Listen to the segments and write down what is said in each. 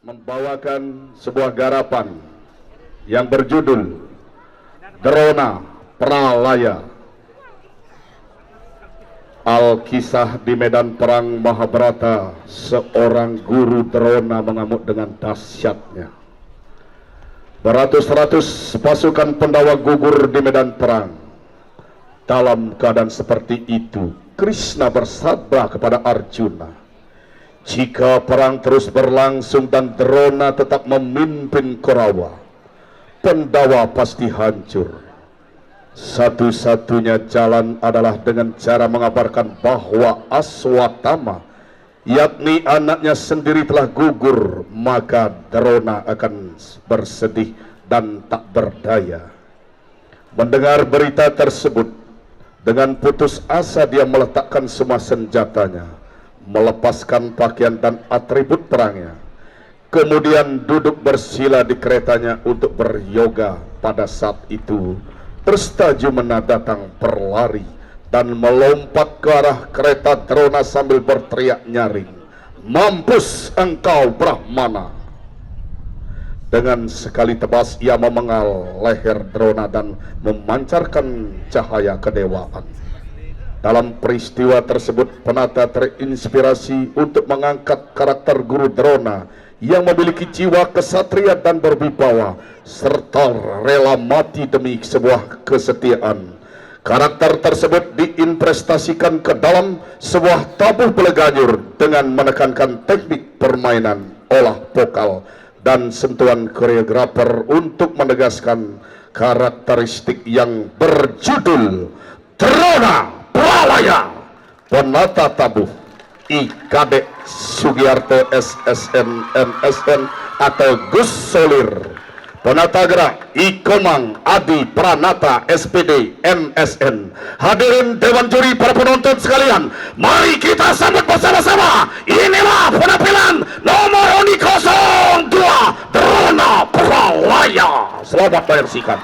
membawakan sebuah garapan yang berjudul Drona Pralaya. Alkisah di medan perang Mahabharata, seorang guru Drona mengamuk dengan dahsyatnya. Beratus-ratus pasukan Pandawa gugur di medan perang. Dalam keadaan seperti itu, Krishna bersabda kepada Arjuna, jika perang terus berlangsung dan Drona tetap memimpin Korawa, Pandawa pasti hancur. Satu-satunya jalan adalah dengan cara mengabarkan bahwa Aswatthama, yakni anaknya sendiri, telah gugur, maka Drona akan bersedih dan tak berdaya. Mendengar berita tersebut, dengan putus asa dia meletakkan semua senjatanya, melepaskan pakaian dan atribut perangnya, kemudian duduk bersila di keretanya untuk beryoga. Pada saat itu Prastajumena datang berlari dan melompat ke arah kereta Drona sambil berteriak nyaring, mampus engkau Brahmana. Dengan sekali tebas ia memengal leher Drona dan memancarkan cahaya kedewaan. Dalam peristiwa tersebut, penata terinspirasi untuk mengangkat karakter guru Drona yang memiliki jiwa kesatria dan berwibawa, serta rela mati demi sebuah kesetiaan. Karakter tersebut diinvestasikan ke dalam sebuah tabuh beleganyur dengan menekankan teknik permainan olah vokal dan sentuhan koreografer untuk menegaskan karakteristik yang berjudul Drona Pralaya. Penata tabuh IKD Sugiarto SSN MSN atau Gus Solir. Penata gerak Ikomang Adi Pranata SPD MSN. Hadirin Dewan Juri, para penonton sekalian, mari kita sambut bersama-sama. Inilah penampilan nomor Uni 02 Drona Pralaya. Selamat menyaksikan.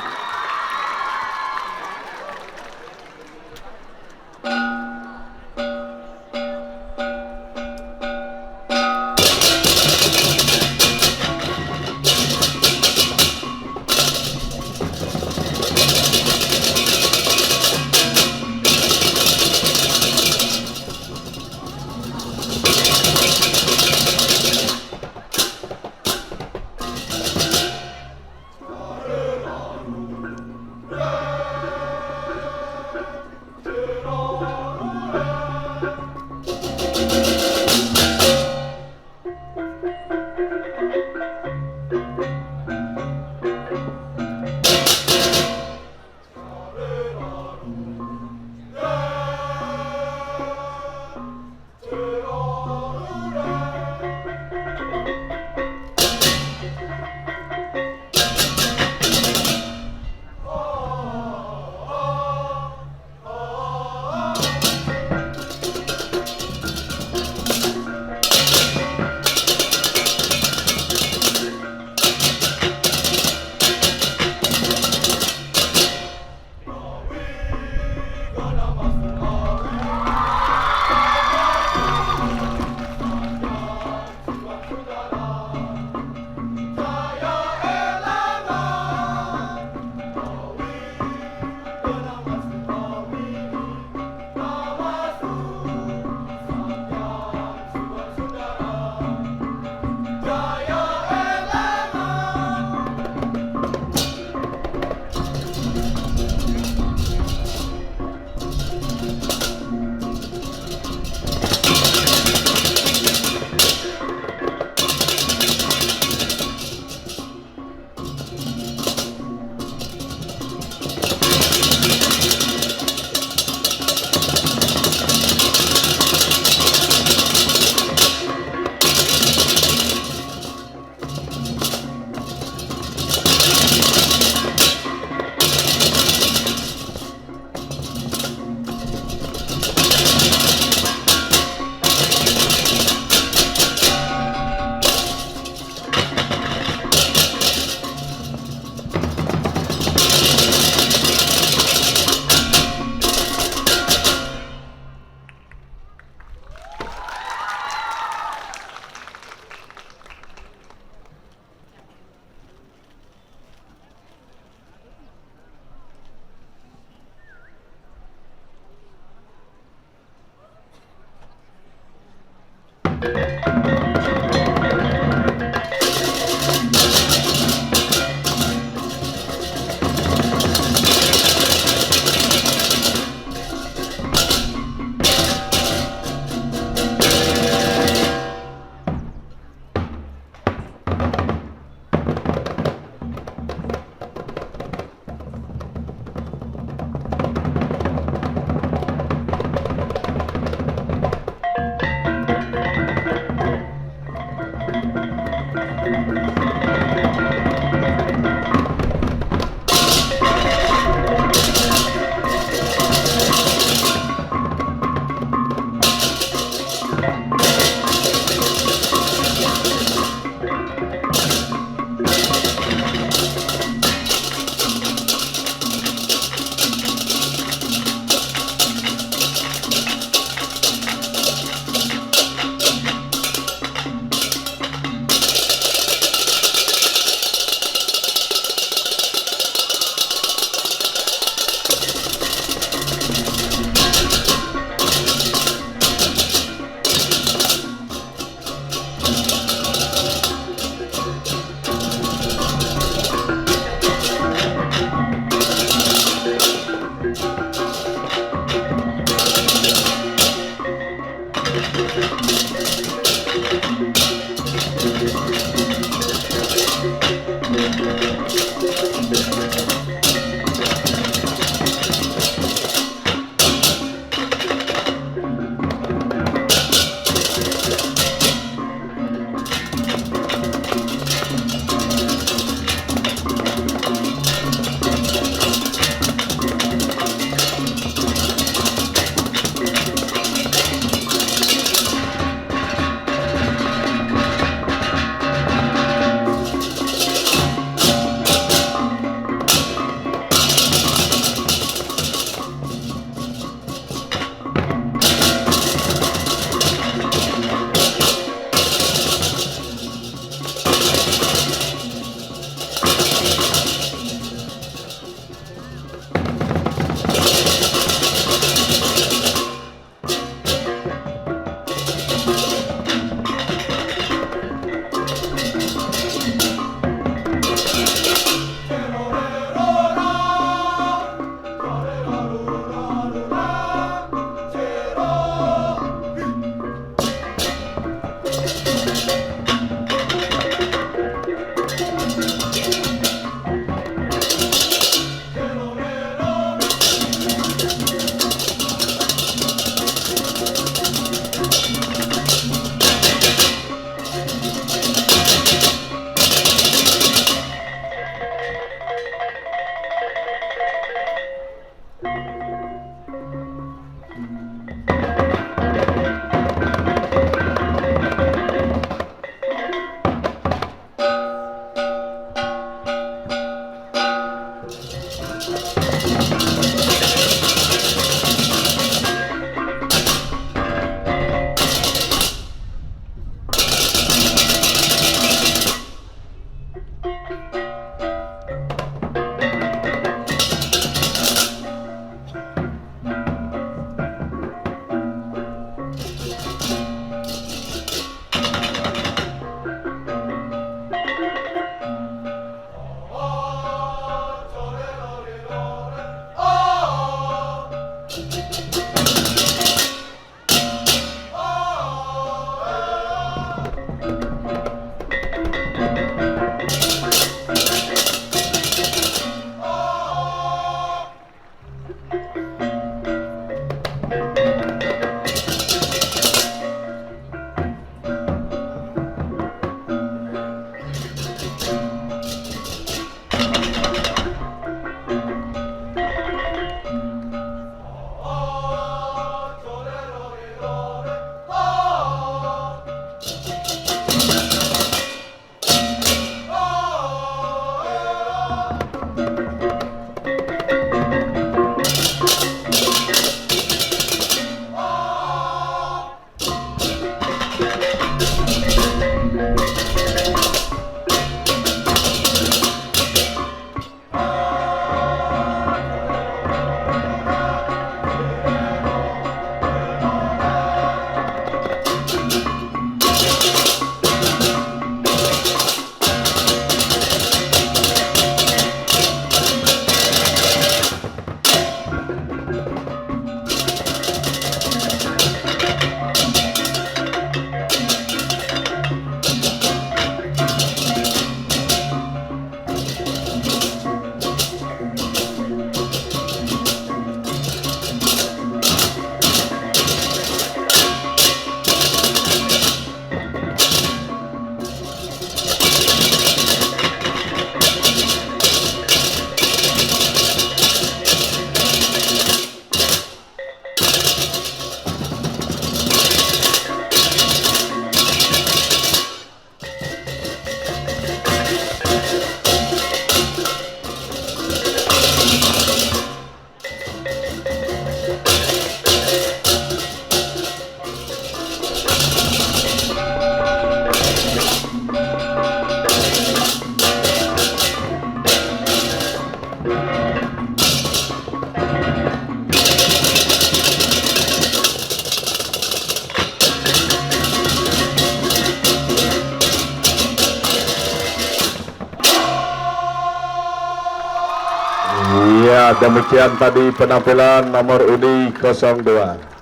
Ya, demikian tadi penampilan nomor undi 02.